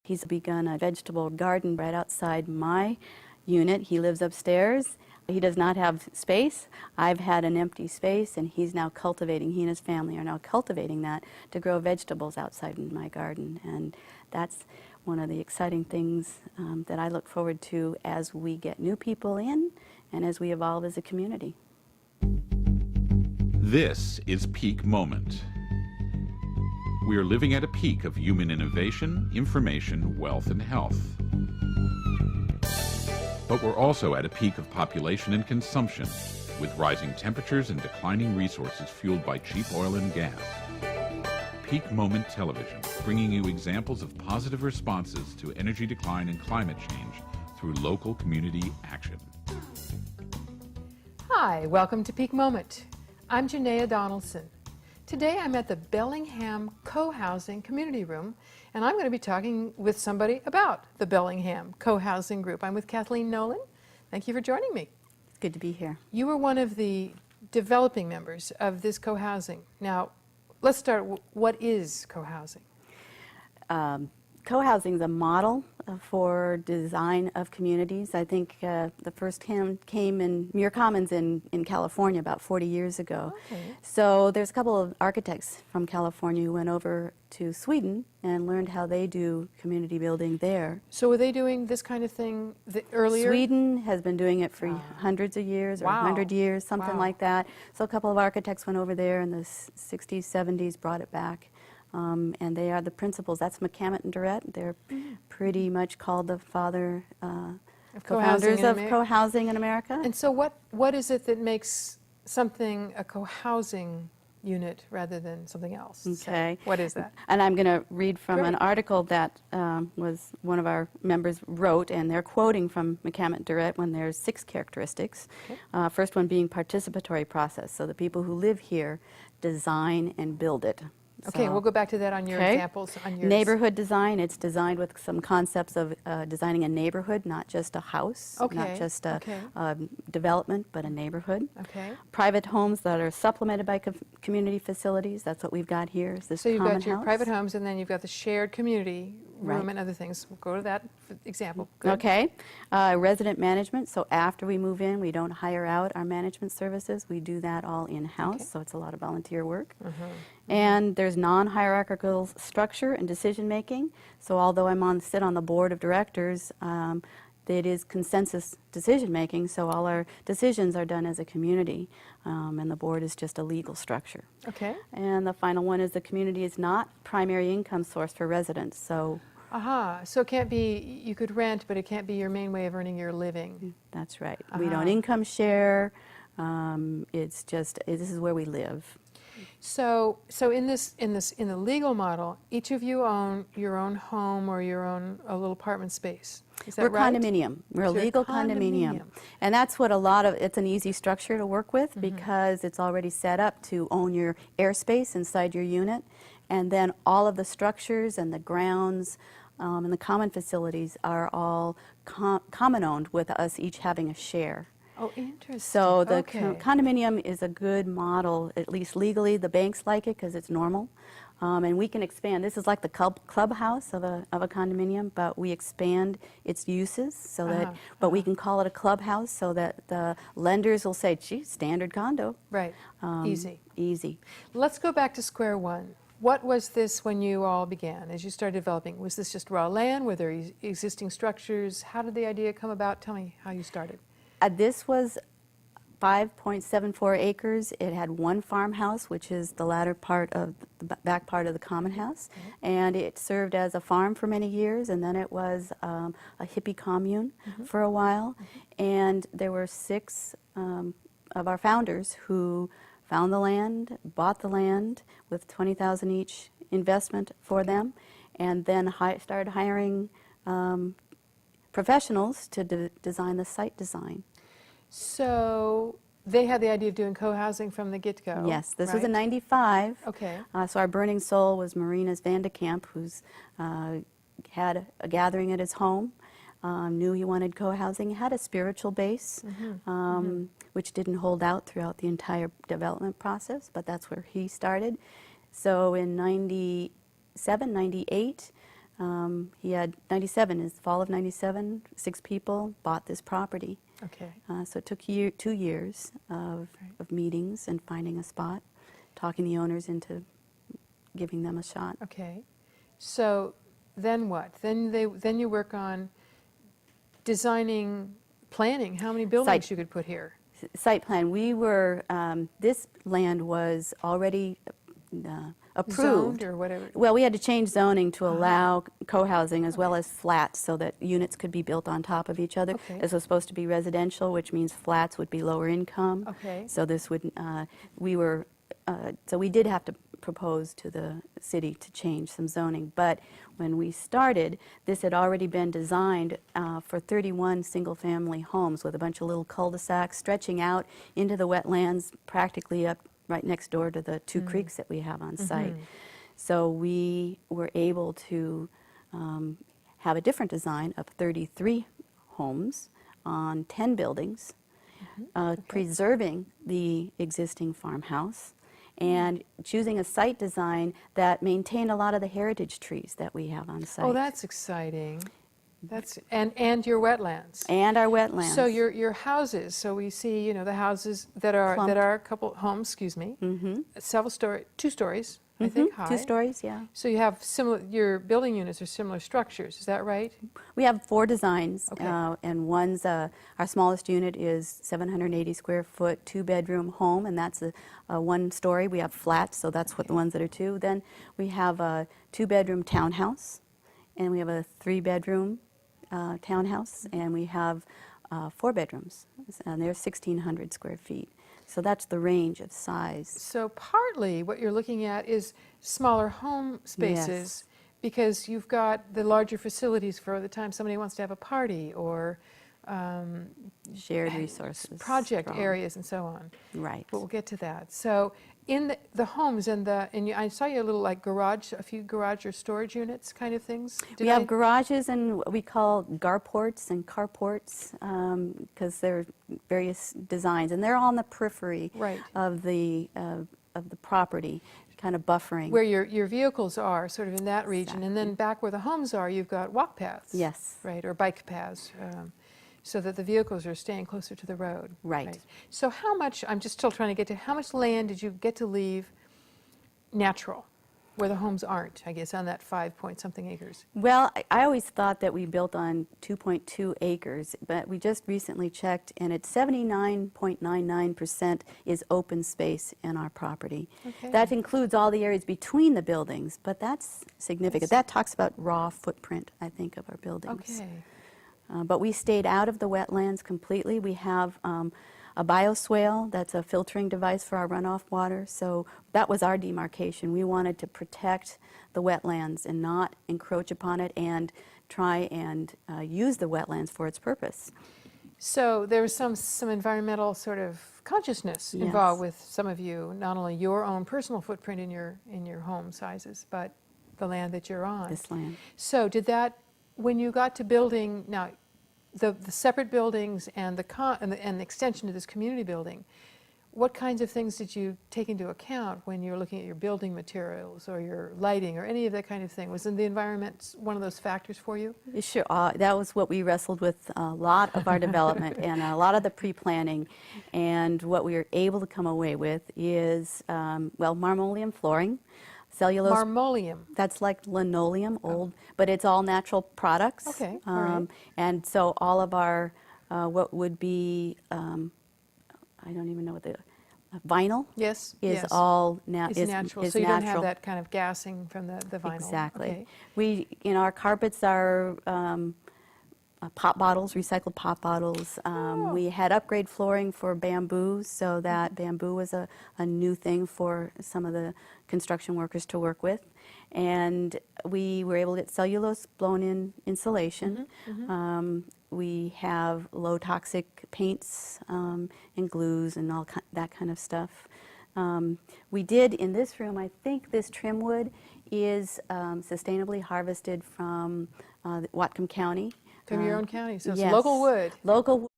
He's begun a vegetable garden right outside my unit. He lives upstairs. He does not have space. I've had an empty space, and he's now cultivating, he and his family are now cultivating that to grow vegetables outside in my garden. And that's one of the exciting things that I look forward to as we get new people in and as we evolve as a community. This is Peak Moment. We are living at a peak of human innovation, information, wealth, and health. But we're also at a peak of population and consumption, with rising temperatures and declining resources fueled by cheap oil and gas. Peak Moment Television, bringing you examples of positive responses to energy decline and climate change through local community action. Hi, welcome to Peak Moment. I'm Janaea Donaldson. Today I'm at the Bellingham Co-Housing Community Room, and I'm going to be talking with somebody about the Bellingham Co-Housing Group. I'm with Kathleen Nolan. Thank you for joining me. It's good to be here. You were one of the developing members of this co-housing. Now, let's start. What is co-housing? Co-housing is a model for design of communities. I think the first came in Muir Commons in California about 40 years ago. Okay. So there's a couple of architects from California who went over to Sweden and learned how they do community building there. So were they doing this kind of thing earlier? Sweden has been doing it for hundreds of years or 100 years, something like that. So a couple of architects went over there in the 60s, 70s, brought it back. And they are the principals. That's McCammett and They're pretty much called the father co-founders of co-housing in America. And so what is it that makes something a co-housing unit rather than something else? Okay. So what is that? And I'm going to read from an article that was one of our members wrote, and they're quoting from McCammett when there's 6 characteristics. Okay. First one being participatory process. So the people who live here design and build it. Okay, So, we'll go back to that on your examples. On yours. Neighborhood design, it's designed with some concepts of designing a neighborhood, not just a house, not just a development, but a neighborhood. Okay. Private homes that are supplemented by community facilities, that's what we've got here. Is this so you've got your house. private homes, and then you've got the shared community room and other things. We'll go to that example. Good. Okay. Resident management, so after we move in, we don't hire out our management services. We do that all in-house, so it's a lot of volunteer work. And there's non-hierarchical structure and decision-making. So although sit on the board of directors, it is consensus decision-making, so all our decisions are done as a community, and the board is just a legal structure. Okay. And the final one is the community is not primary income source for residents. So so it can't be, you could rent, but it can't be your main way of earning your living. That's right. We don't income share. It's just, this is where we live. So in the legal model, each of you own your own home or your own little apartment space. Is that right? Condominium. We're a legal condominium. And that's what it's an easy structure to work with because it's already set up to own your airspace inside your unit. And then all of the structures and the grounds and the common facilities are all common owned with us each having a share. Oh, interesting. So the condominium is a good model, at least legally. The banks like it because it's normal. And we can expand. This is like the clubhouse of a condominium, but we expand its uses so that, but we can call it a clubhouse so that the lenders will say, gee, standard condo. Right. Easy. Easy. Let's go back to square one. What was this when you all began, as you started developing? Was this just raw land? Were there existing structures? How did the idea come about? Tell me how you started. This was 5.74 acres. It had one farmhouse, which is the latter part of the back part of the common house, and it served as a farm for many years, and then it was a hippie commune for a while, and there were 6 of our founders who found the land, bought the land with $20,000 each investment for them, and then started hiring professionals to design the site design. So they had the idea of doing co-housing from the get-go. Yes, this was in '95. Okay. So our burning soul was Marina's Vandekamp, who's had a gathering at his home, knew he wanted co-housing, had a spiritual base, which didn't hold out throughout the entire development process, but that's where he started. So in '97, '98, He had 97, is fall of 97, 6 people bought this property. Okay. So it took 2 years of meetings and finding a spot, talking the owners into giving them a shot. Okay. So then what? Then you work on designing, planning how many buildings Site. you could put here. Site plan, we were, this land was already approved. Zoned or whatever. Well, we had to change zoning to allow co-housing as well as flats so that units could be built on top of each other. Okay. This was supposed to be residential, which means flats would be lower income. Okay. So this would, so we did have to propose to the city to change some zoning. But when we started, this had already been designed for 31 single-family homes with a bunch of little cul-de-sacs stretching out into the wetlands, practically up right next door to the 2 creeks that we have on site. So we were able to have a different design of 33 homes on 10 buildings, preserving the existing farmhouse and choosing a site design that maintained a lot of the heritage trees that we have on site. Oh, that's exciting. And your wetlands. And our wetlands. So your houses, so we see, you know, the houses that are Clumped. a couple homes, excuse me, several story, 2 stories, I think, high. 2 stories, yeah. So you have similar, your building units are similar structures, is that right? We have 4 designs, Okay. and one's, our smallest unit is 780 square foot, 2-bedroom home, and that's a 1-story. We have flats, so that's what the ones that are 2. Then we have a 2-bedroom townhouse, and we have a 3-bedroom townhouse, and we have 4 bedrooms, and they're 1,600 square feet. So that's the range of size. So partly what you're looking at is smaller home spaces Yes. because you've got the larger facilities for the time somebody wants to have a party or Shared resources. project strong. areas and so on. Right. But we'll get to that. So in the homes and I saw you a little like garage, a few garage or storage units kind of things. We have garages and what we call garports and carports because they're various designs, and they're all on the periphery Right. of the property, kind of buffering. where your vehicles are, sort of in that region, and then back where the homes are, you've got walk paths. Yes. Right, or bike paths, so that the vehicles are staying closer to the road. Right. So how much, I'm just still trying to get to, how much land did you get to leave natural, where the homes aren't, I guess, on that 5-point-something acres? Well, I always thought that we built on 2.2 acres, but we just recently checked, and it's 79.99% is open space in our property. Okay. That includes all the areas between the buildings, but that's significant. That talks about raw footprint, I think, of our buildings. Okay. But we stayed out of the wetlands completely. We have a bioswale that's a filtering device for our runoff water. So that was our demarcation. We wanted to protect the wetlands and not encroach upon it and try and use the wetlands for its purpose. So there was some environmental sort of consciousness Yes. involved with some of you, not only your own personal footprint in your home sizes, but the land that you're on. This land. So did that, when you got to building, now, the separate buildings and the extension to this community building, what kinds of things did you take into account when you were looking at your building materials or your lighting or any of that kind of thing? Was the environment one of those factors for you? Sure, that was what we wrestled with a lot of our development and a lot of the pre-planning. And what we were able to come away with is, well, marmoleum flooring, cellulose. Marmoleum. That's like linoleum, old, but it's all natural products. Okay, all right. And so all of our, what would be, I don't even know what the, vinyl Yes. is yes. all It's natural, is so you don't have natural. that kind of gassing from the vinyl. Exactly. Okay. We, our carpets are pop bottles, recycled pop bottles. We had upgrade flooring for bamboo, so that bamboo was a new thing for some of the construction workers to work with. And we were able to get cellulose blown-in insulation. We have low toxic paints and glues and all that kind of stuff. We did in this room, I think this trim wood is sustainably harvested from Whatcom County. From your own county, so it's Yes. local wood. Local